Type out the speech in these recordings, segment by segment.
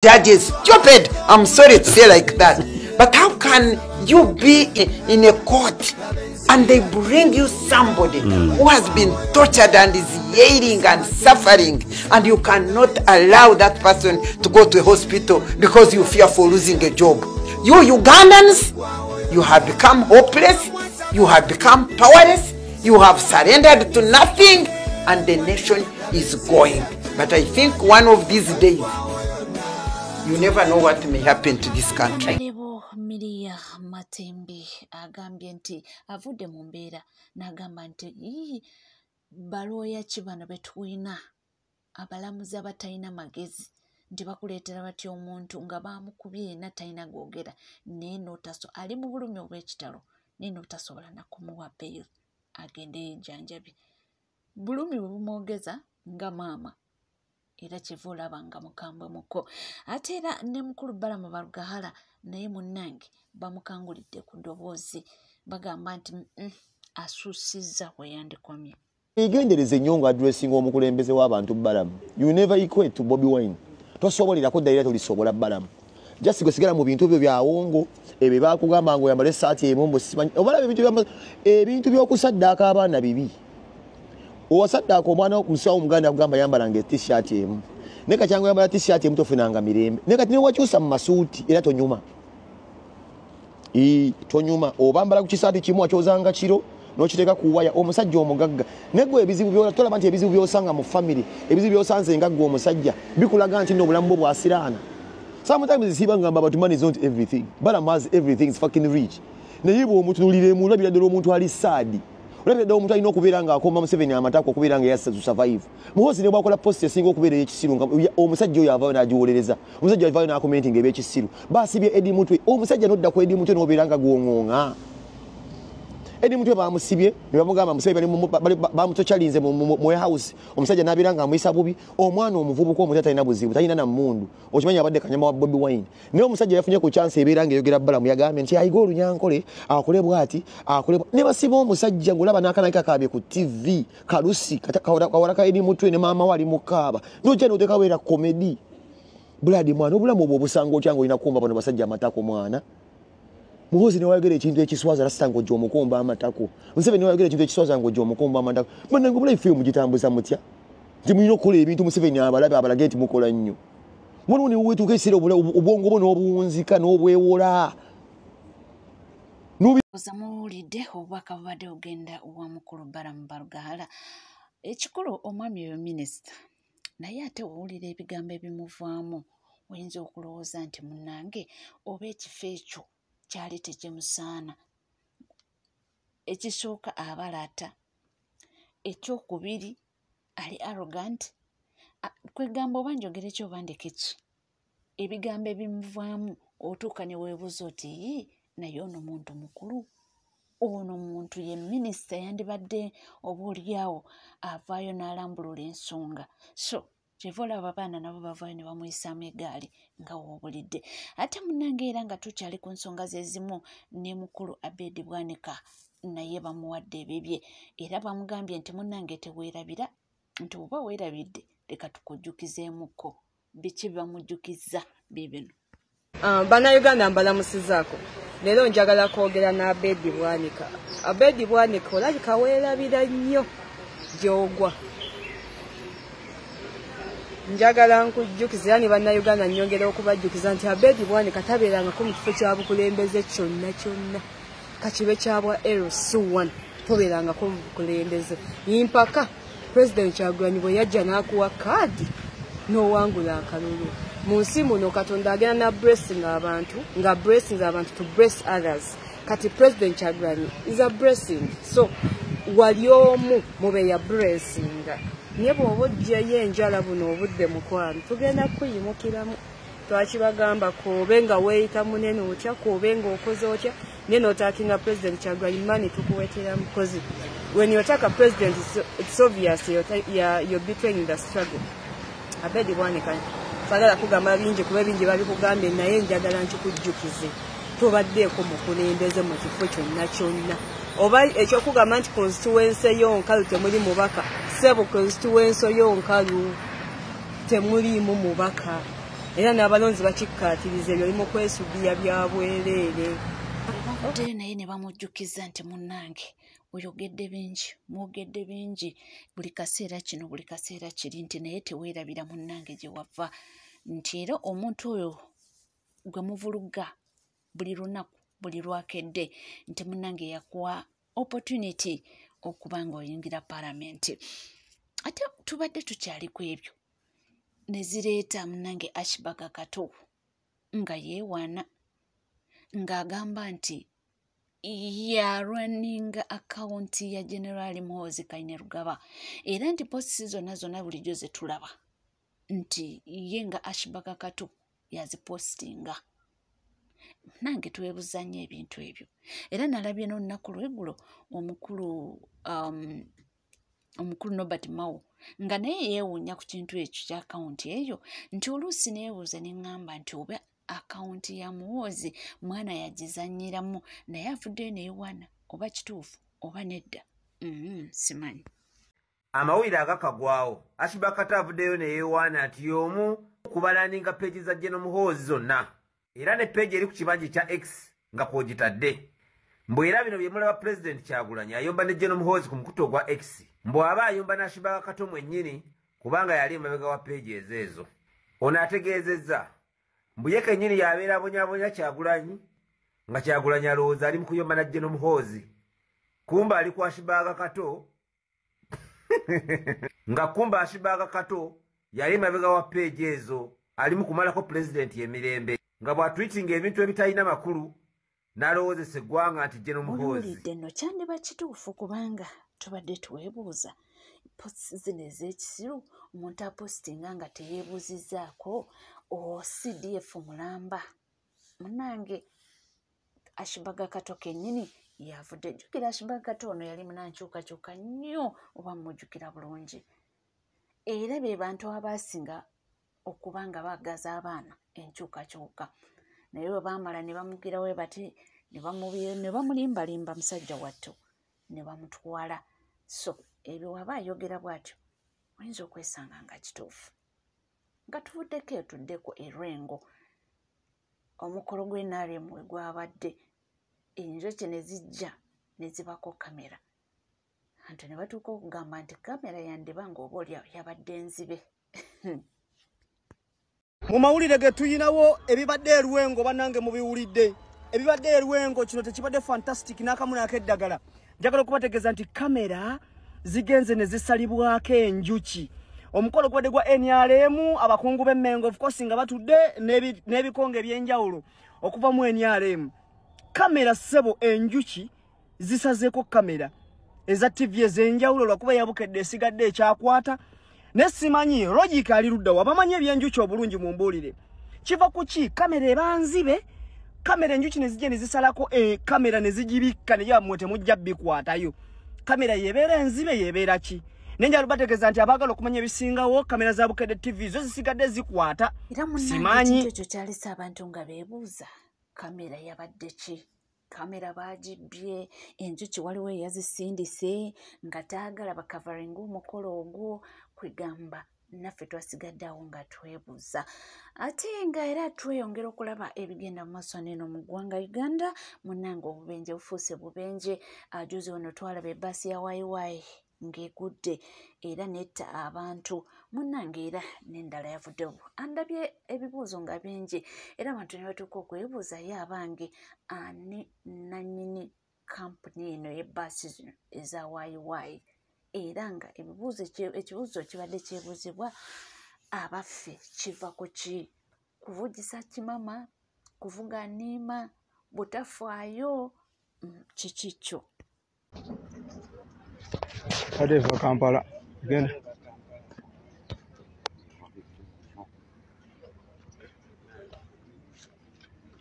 Judge is stupid. I'm sorry to say like that. But how can you be in a court and they bring you somebody who has been tortured and is yelling and suffering, and you cannot allow that person to go to a hospital because you fear for losing a job? You Ugandans, you have become hopeless, you have become powerless, you have surrendered to nothing, and the nation is going. But I think one of these days, you never know what may happen to this country. Miria Matembi agambye nti avudde mu mbeera n'agamba nti baloya kibano betulina abalamuzi abatalina magezi nti bakuleetera batya omuntu nga baamukubye na talina googera neno ali mu bulumi obw'ekitalo neno tasobola na kumuwa bail agende enjanjabi bulumi bumwogeza nga maama era kivuula abanga mukambwe muko ate era ne mukulu Balamu Balugahala naye munnange bamukangulidde ku ddoboozi bagamba nti asuusizza we yandikomye. Egendereza ennyo nga addressinga omukulembeze w'abantu Balamu. You never equate to Bobi Wine. Tosobolera ddayira tolisobola Balamu. Just kusigala mu bintu byo bya wongo ebyo bakugamba ngo yambale saati emombo simanyi obala ebintu by'okusaddaaka abaana bibi. Owasaddaaka omwana omusawo Omuganda akugamba yambalanga t-shirt emu. Neka kyangu yambala t-shirt emu tofunanga mirembe. Neka tine wakyusa mu masuuti era tonyuma. Tonyuma obambala ku kisaati kimu akyozanga kiro n'okiteeka ku waya omusajja omugagga. Negwe ebizibu byo tolaba nti ebizibu byosanga mu family, ebizibu byosanze nga gwe omusajja bikulaga nti n'obulamu bwo bwasiraana. Sometimes siba ngamba but money is not everything. Balamu has everything, is fucking rich. Naye bw'omutunulira mu labira ddala omuntu ali saadi. Olabira ddala omuntu alina okubeera nga akoma Museveni amatako okubeera nga yassa to survive. Muhoozi ne bwakola post esinga okubeera ey'ekisiru nga omusajja oyo avaayo n'agiwolereza. Omusajja avaayo n'akomenting eby'ekisiru. Baasibye Eddie Mutwe. Omusajja n'odda ku Eddie Mutwe n'obeera nga gw'oŋŋooŋa. Eddie Mutwe baamusibye ne bamugamba Museveni bamutochalinze mu warehouse. Omusajja n'abeera nga amuyisa bubi. Omwana omuvubuka omuto talina buzibu, talina na mmundu. Okimanyi abadde kanyama wa Bobi Wine. Naye omusajja yafunye ku chance ebeera nga eyogera Balamu yagambye nti ayiga Olunyankole akole bw'ati akole ne basiba omusajja ng'olaba n'akanaka kaabye ku TV kalusi kawalaka Eddie Mutwe ne maama wali mukaaba n'ojja n'otekaweera komedi. Buladi mwana obulamu obwo obusanga otya ng'olina kumba bano basajja amatako mwana. Muhoozi ne wayogera ekintu ekiswaza rasita ng'ojja omukomba amatako. Museveni ne wayogera ekintu ekiswaza ng'ojja omukomba amatako. Bannange obulamu ffe mugitambuza mutya? Nti mulina okukola ebintu Museveni abalabe abalage nti mukola nnyo. Muno ne weetuuka ekiseera obwongo bwo n'obuwunzika n'obwewola. Ozamuwulidde obubaka bubadde ogenda owa mukulu Balamu Balugahala. Ekikulu omwami oyo minisita naye ate owulira ebigambo ebimuvaamu oyinza okulowooza nti munnange oba ekifo ekyo kyali tekimusaana. Ekisooka abalaata, ekyokubiri ali arrogant. Kwegamba oba njogere ki oba ndeke ki, ebigambo ebimuvaamu otuuka ne weebuuza oti naye ono muntu mukulu, ono muntu ye minisita yandibadde oboolyawo avaayo n'alambulula ensonga. So kyeva olaba abaana nabo bavaayo ne bamuyisaamu egaali nga woobulidde. Ate munnange era nga tukyali ku nsonga ze zimu ne mukulu Abedi Bwanika naye bamuwadde ebibye era bamugambye nti munnange teweerabira nti oba weerabidde leka tukujjukizeemuko biki bamujjukiza bibino. Bannayuganda mbalamusizaako. Leero njagala kwogera na Abedi Bwanika. Abedi Bwanika olabika weerabira nnyo gy'ogwa. Njagala nkujjukiza ni bannayuganda nnyongera okubajjukiza nti Abedi Bwanika tabeerangako mu kifo kya bukulembeze kyonna kyonna. Kakibe kyabwa LC1 tobeerangako mu bukulembeze. Mpaka President Kyagulanyi bwe yajja n'akuwa kaadi n'owangula akalulu. Mu nsi muno Katonda agenda na blessing abantu nga blessings abantu to bless others. Kati President Kyagulanyi is a blessing. So wali omu mube ya blessing. Nye bw'oba ojjayo enjala buno obudde mukwano tugenda kuyimukiramu. Twakibagamba koobe nga weeyita munene otya koobe nga okoze otya naye n'otaakinga President Kyagulanyi mani tukuweeteramu kozi. When you attack a president, it's obvious you're betraying the struggle. Abedi Bwanika sagala kugamba bingi kuba bingi babikugambye naye njagala nkikujjukize tobaddeeko mukulembeze mu kifo kyonna kyonna oba ekyokugamba nti constituency yonkalu temuli mubaka sebo constituency yonkalu temuliimu mubaka era n'abalonzi bakikkaatiriza ebyo limu kwesugira bya bwereere. Bavuddeyo naye ne bamujjukiza nti munnange oyogedde bingi mwogedde bingi buli kaseera kino buli kaseera kiri nti naye teweerabira munnange gye wava nti era omuntu oyo gwe muvuluga buli lunaku buli lwakedde nti munnange yakuwa opportunity okuba nga oyingira paalamenti. Ate tubadde tukyali ku ebyo ne zireeta munnange Ashbaga Kato nga yeewaana ng'agamba nti yarunninga akawunti ya General Muhoozi Kainerugaba era nti positi zonna bulijjo ze tulaba nti ye nga Ashbaga Kato yazipositinga. Nange twebuza nnyo ebintu ebyo era nalabye n'olunaku lw'eggulo omukulu Nobert Mao nga naye yeewuunya ku kintu ekyo kya akawunti eyo nti oluusi neebuuza ne ŋŋamba nti oba akawunti ya Muhoozi mwana yagizannyiramu naye avuddeyo neyewaana oba kituufu oba nedda simanyi. Amawulire agakagwawo Ashbaga Kato avuddeyo neyewaana nti y'omu kubalandinga peegi za General Muhoozi zonna era ne peegi eri ku kibanja kya X nga kwogitadde mbu era bino bye mulaba Pulezidenti Kyagulanyi ayomba ne General Muhoozi ku mukuto gwa X mbu aba ayomba ne Ashbaga Kato mwennyini kubanga yali emabega wa peegi ezo. Ono ategeezezza mbu ye kennyini yabeera abonyabonya Kyagulanyi nga Kyagulanyi alowooza ali mu kuyomba na General Muhoozi kumba ali ku Ashbaga Kato nga kumba Ashbaga Kato yali emabega wa peegi ezo ali mu kumalako Pulezidenti emirembe nga bw'atwitinga ebintu ebitalina makulu n'alowoozesa eggwanga nti General Muhoozi. Oluwulidde nno kyandiba kituufu kubanga tubadde tuweebuuza positi zino ez'ekisiru omuntu apositinga nga teyeebuuzizzaako CDF mulamba munnange Ashbaga Kato kennyini yavudde. Jjukira Ashbaga Kato ono yali munankyukakyuka nnyo oba mujjukira bulungi era be bantu abaasinga okuba nga baagaza abaana enkyukakyuka naye bwe baamala ne bamugirawo bati ne bamulimbalimba musajja wattu ne bamutwala. So ebyo waba ayogera bw'atyo oyinza okwesanga nga kituufu nga tuvuddeko etuddeko erwengo omukolo gw'NRM we gwabadde enjoki ne zijja ne zibako kamera anti ne batuuka okugamba nti kamera yandiba nga oba olya yabadde nzibe. Mu mawulire ge tuyinawo ebibadde erwengo bannange mubiwulidde ebibadde erwengo kino tekibadde fantastic n'akamu n'akeddagala. Njagala okubategeeza nti kamera zigenze ne zisalibwako enjuki. Omukolo gwadde gwa NRM abakungu b'Emmengo of course nga batudde n'ebikonge ebyenjawulo okuva mu NRM. Kamera ssebo enjuki zisazeeko kamera eza TV ez'enjawulo lwakuba yabukedde esigadde ekyakwata ne simanyi logic ali luddawo abamanyi ebyenjuki obulungi mu mbuulire kiva ku ki kamera ebanzibe kamera enjuki ne zijja ne zisalako kamera ne zigibikka ne yamwe temujja bikwatayo kamera yebeera enzibe yebeera ki nenjala bategeeza nti abaagala okumanya ebisingawo kamera za Bukedde TV zo zisigadde zikwata simanyi ekyo kyalisa abantu nga beebuuza kamera yabadde ki kamera bagibbye enjuki waliwo eyazisindise nga taagala bakavaringa omukolo ogwo kwegamba naffe twasigadde awo nga twebuuza ate nga era tweyongera okulaba ebigenda mu maaso n'eno mu ggwanga Uganda munnange obubenje bufuuse bubenje ajuzi wano twalaba ebbaasi ya wayiwayi ng'egudde era netta abantu munnange era n'endala yavuddewo andabye ebibuuzo nga bingi era abantu ne batuuka okwebuuza ye abange ani nannyini kampuni eno y'ebbaasi zino eza wayiwayi era nga ekibuuzo kibadde kyebuuzibwa abaffe kiva ku ki kuvugisa kimama kuvuga nniima butafaayo kikikyo Adeva Kampala genda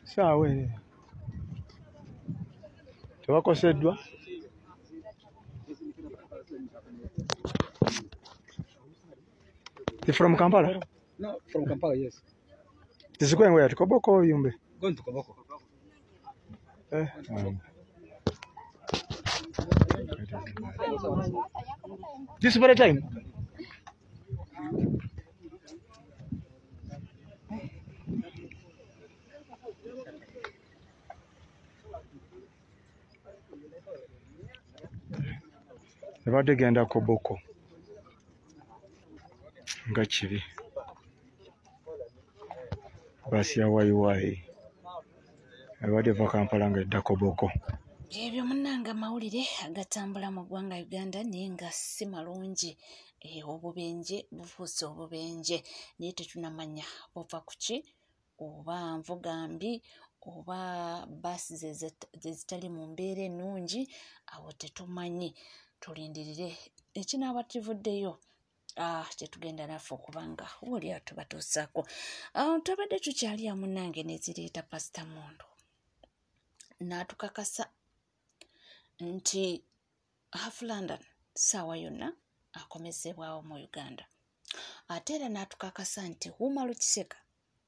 sawe tewakoseddwa from Kampala? No, from Kampala, yes. This is going where? To Koboko or Yumbe? Going to Koboko. This is by the time? ebadde genda Koboko nga kibi basi ya wayiwayi ebadde va Kampala nga edda Koboko. Ebyo munnanga mawulire agatambula mu ggwanga Uganda naye nga si malungi. Obubenje bufuuse obubenje naye tetunamanya buva ku ki, oba nvuga mbi oba baasi ze zitali mu mbeera ennungi, awo tetumanyi. Tulindirire ekinaaba kivuddeyo kyetugenda naffe okubanga oli atubatuusaako. Twabadde tukyali ya munnange nezireeta Pastor Mondo n'atukakasa nti Half London ssaawa yonna akomezebwawo mu Uganda. Ate era n'atukakasa nti Wuma Lukiseka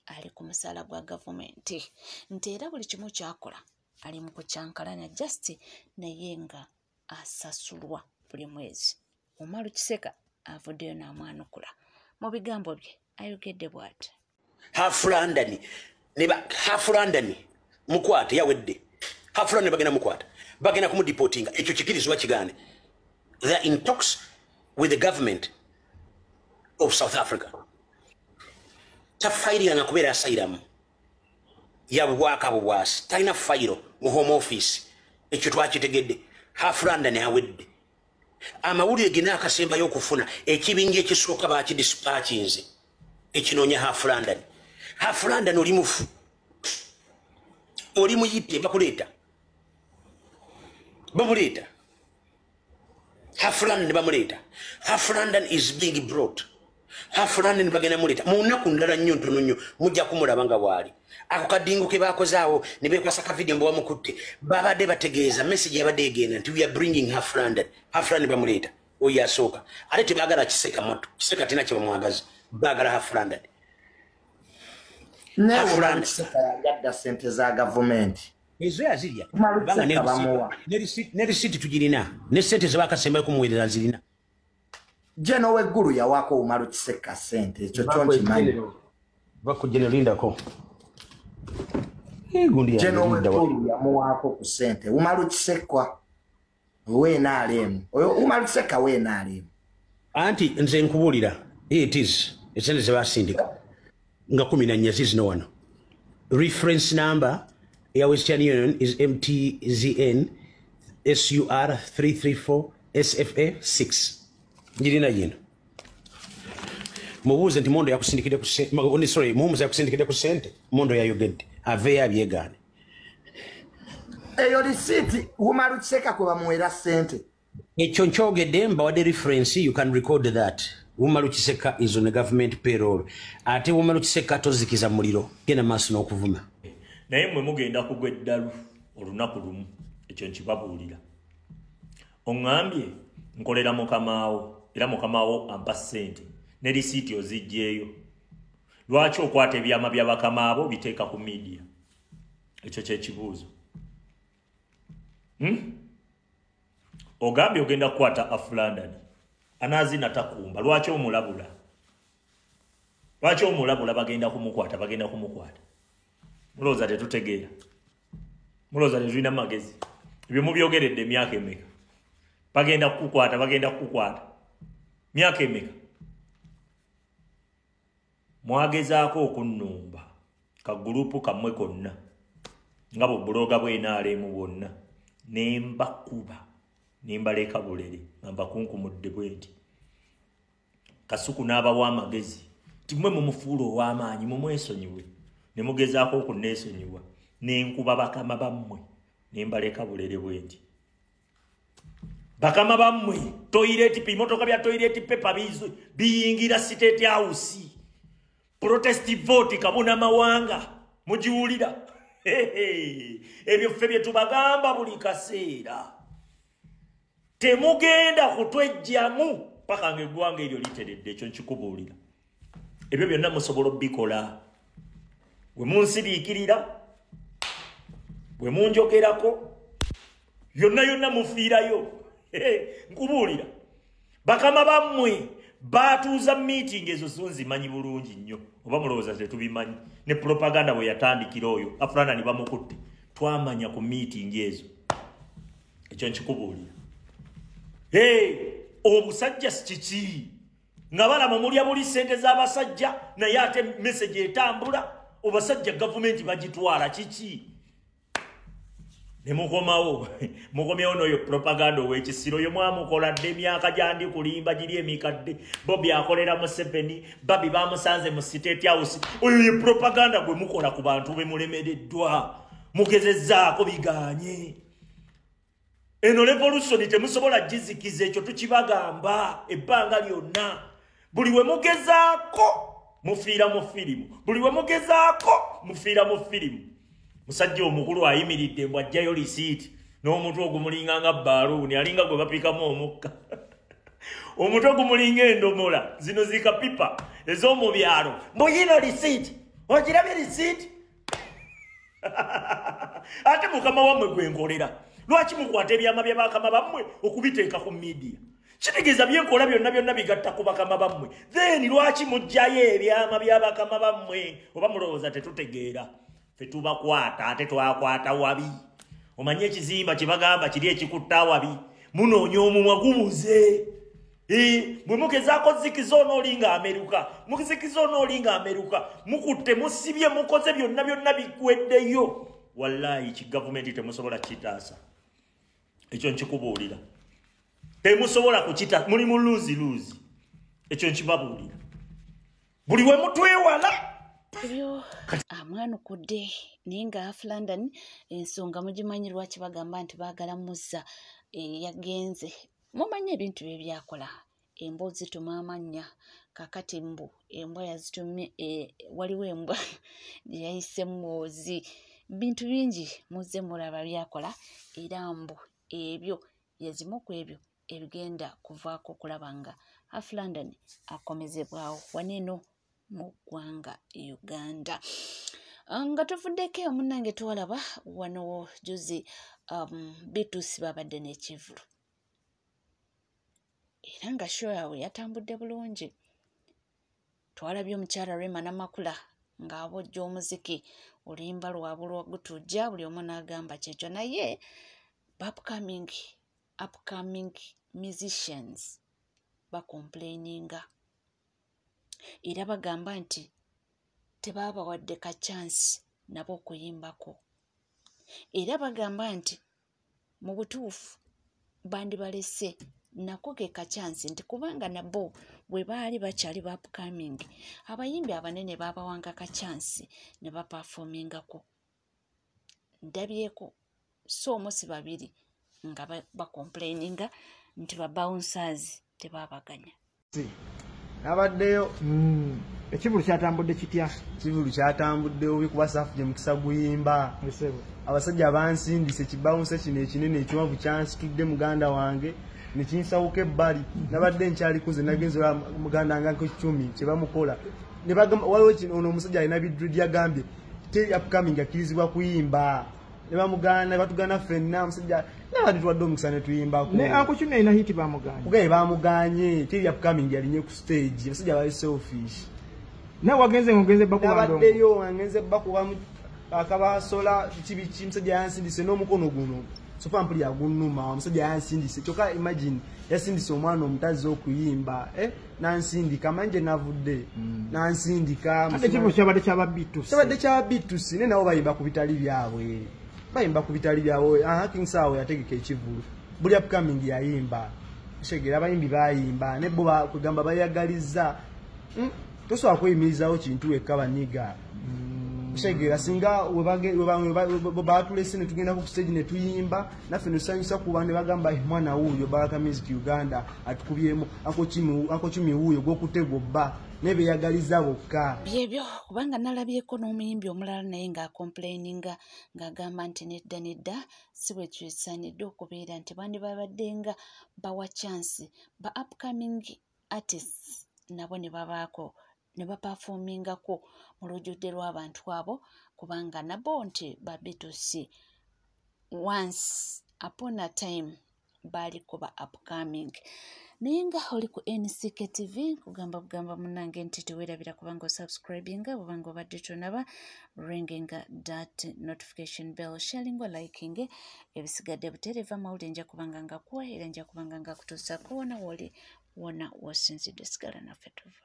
ali ku musaala gwa gavumenti, nti era buli kimu kyakola ali mu kukyankalanya just naye nga asasulwa buli mwezi. Wuma Lukiseka avuddeyo n'amwanukula. Mu bigambo bye ayogedde bw'ati. Half London mukwate yawedde. Half London bagenda mukwata. Bagenda kumudeportinga. Ekyo kikirizibwa kigaane. They are in talks with the government of South Africa. Tafairi nga kubeera asayiramu. Ya bwaka bwasi. Talina fayiro mu home office. Ekyo twakitegedde. Half London awedde. Amawulire gina akasembayo okufuna ekibingi ekisooka bakidispatchinze ekinoonya Half London. Half London oli mufu. Oli muyipye bakuleeta. Bamuleeta. Half London bamuleeta. Half London is being brought. Half London bagenda muleeta. Mu nnaku ndala nnyo ntono nnyo mujja kumulaba nga bw'ali. Ako kadingo ke baakozaawo ne beekwasa ka video mbu bamukutte. Babadde bategeeza message yabadde egenda nti we are bringing Half London. Half London bamuleeta. Oyo asooka. Ate tebaagala Kiseka moto. Kiseka tina kye bamwagaza. Baagala Half London. Half London yadda ssente za gavumenti. Ezo yazirya. Ne risiti tugirina. Ne ssente ze baakasembayo kumuweereza zirina. Jeno w'eggulu yawaako Wuma Lukiseka ssente. Ekyo kyo nkimanyi. Bakujjene lindako. Jeno w'eggulu yamuwaako ku ssente. Wuma Lukiseka w'NRM. Wuma Lukiseka w'NRM. Anti nze nkubuulira. It is. Essente ze baasindika. Nga 14 zizino wano. Reference number ya Western Union is MTZN SUR 334 SFA 6. Njirina yino. Mubuuze nti Mondo yakusindikide ku sente. Sorry, Muhumuza yakusindikide ku sente. Mondo yayogedde. Ave yabyegane. Eyo risiti Wuma Lukiseka kwe bamuweera ssente. Ekyo nkyogedde mbawadde reference, you can record that. Wuma Lukiseka is on the government payroll. Ate Wuma Lukiseka tozikiza muliro. Genda maaso n'okuvuma. Naye mwe mugenda kugwa eddalu olunaku lumu. Ekyo nkibabuulira. Oŋŋambye nkolera mukamaawo era mukamaawo ampa ssente ne lisiiti ozijjeeyo. Lwaki okwata ebyama bya bakamaabo biteeka ku media? Ekyo kyekibuuzo. Ogambye ogenda kukwata Half London. Anaazina takumba. Lwaki omulabula? Lwaki omulabula bagenda kumukwata? Mulowooza tetutegeera. Mulowooza tetulina magezi. Ebyo mubyogeredde emyaka emeka. Bagenda kukukwata. Myaka emeka. Mwagezaako okunnumba. Ka gurupu kammwe konna. Nga buloga bw'NRM bwonna. Nembakuba. Nembaleka bulere. Nga kunkumudde bwenti. Kasuku n'abawa amagezi. Timwe mumufuula ow'amaanyi mumwesonyiwe. Ne mugezaako okunneesonyiwa. Nenkuba bakama bammwe. Nembaleka bulere bwenti. Bakama bammwe. Toilet motoka bya toilet paper biyingira State House. Protest vote kabuna mawanga. Mujiwulira. Ebyo ffe bye tubagamba buli kaseera. Temugenda kutwejjamu paka ng'eggwanga eryo literedde. Ekyo nkikubuulira. Ebyo byonna musobola obbikola. We munsiriikirira, we munjogerako, yonna mufiirayo. Nkubuulira. Bakama bammwe baatuuza meeting ezo sonzimanyi bulungi nnyo. Oba mulowooza tetubimanyi. Ne propaganda bwe yatandikira oyo. Afulana ne bamukutte. Twamanya ku meeting ezo. Ekyo nkikubuulira. obusajja kiki nga balama mulya buli ssente z'abasajja naye ate message etambula obasajja gavumenti bagitwala kiki ne mukomawo mukomyewo n'oyo propaganda ow'ekisiro oyo mwamukoladde emyaka gyandi kulimba giri emikadde Bobi akolera mu 7 Babi bamusanze mu State House oyo ye propaganda gwe mukola ku bantu be mulemereddwa mugezezzaako biganye eno revolution temusobola gizikiza ekyo tukibagamba ebbanga lyonna buli we mugezaako mufiira mu firimu buli we mugezaako mufiira mu firimu musajja omukulu ayimiridde mbw ajjayo lisiiti n'omutwe ogumulinga nga baaluuni alinga gwe bapikamu omukka omutwe ogumulinga endomola zino zikapipa ez'omu byalo mbuyino lisiiti ogirabye lisiiti ate mukama wammwe gwenkolera lwaki mukwata ebyama bya bakama bammwe okubiteeka ku midiya kitegeeza byenkola byonna bigatta ku bakama bammwe then lwaki mujjayo ebyama bya bakama bammwe oba mulowooza tetutegeera ffe tubakwata ate twakwata wabi omanye ekizimba kye bagamba kiri ekikutta wabi munoonya omumwa gubuze bwe mugezaako zikiza onoolinga ameruka muzikiza onoolinga ameruka mukutte musibye mukoze byonna biggweddeyo wallahi kigavumenti temusobola kitaasa ekyo nkikubuulira temusobola kukita muli mu luuzi ekyo nkibabuulira buli we mutwewala ebyo amwanukudde naye nga Half London ensonga mugimanyi lwaki bagamba nti baagala muzza yagenze mumanyi ebintu bye byakola embwa zituma amannya kakati mbu embwa yazitumye waliwo embwa yayise mwozi bintu bingi muzze mulaba byakola era mbu ebyo yazimu ku ebyo ebigenda kuvaako okulaba nga Half London akomezebwawo waneno mu ggwanga Uganda nga tuvuddeko omunnange twalaba wano juzi Beatrice babadde n'ekivulu era nga show yaabwe yatambudde bulungi twalabye omukyala Rema Namakula ng'abojja omuziki oluyimba lwabwe lwagutujja buli omu n'agamba kyekyo naye upcoming musicians bacomplaininga era bagamba nti tebabawadde ka chance nabo okuyimbako era bagamba nti mu butuufu bandibalese nako ke ka chance nti kubanga nabo bwe baali bakyali ba upcoming abayimbi abanene babawanga ka chance ne baperformingako ndabyeko so omusi babiri nga bacomplaininga nti ba bouncers tebabaganya abaddeyo ekivulu kyatambudde kitya ekivulu kyatambudde obi kuba saafu gye mukisa guyimba abasajja abansindise kibawunsa kino ekinene ekiwanvu kyansitudde muganda wange nekinsawuka ebbali nabadde nkyalikuze nagenze muganda nga nk'ekicumi kye bamukola ne bagamba waliwo kino ono omusajja alina bidredi agambye teri upcoming akirizibwa kuyimba ne bamugana batugana ffenna omusajja nabadde tuwadde omukisa ne tuyimbako ne ako kino ina hiti bamuganye kugaye bamuganye teri upcoming yalinye ku stage abasajja bali selfish ne wagenze ngogenze bakuba nabaddeyo angenze bakuba akabasola kibiki musajja yansindise n'omukono guno sofa mpuli agunuma omusajja yansindise kyokka imagine yasindise omwana omutazi okuyimba nansindika manje navudde nansindika ate kivulu kyabadde kyaba Beatrice ne nabo bayimba ku bitali byabwe bayimba ku bitali byabwe King Sawa yategeka ekivulu buli upcoming yayimba shegera abayimbi bayimba ne bo kugamba bayagaliza tosobola kweyimirizawo kintu wekka banyiga shegera singa batulese ne tugenda ku stage ne tuyimba naffe nosanyusa kuba ne bagamba mwana wuuyo Baraka Music Uganda atukubyemu ako kimi wuuyo gw'okutega obba nebeyagaliza bokka byebyo kubanga nalabyeko n'omuyimbi omulala naye ng'acomplaininga ng'agamba nti nedda si bwe kisaanidde okubeera nti bandi babadde nga bawa chance ba upcoming artists nabo ne babaako ne baperformingako mu lujjudde lw'abantu abo kubanga nabo nti ba Beatrice once upon a time bali kuba upcoming. Ninga oli ku NCK TV kugamba munange nti tewerabira kubanga subscribinga bubanga obadde tonaba ringinga that notification bell sharing liking ebisigadde butereva mawulire nja kubanga nga kuwa era nja kubanga nga kutuusa kuwona woli wona wasinzidde sigala naffe tuva.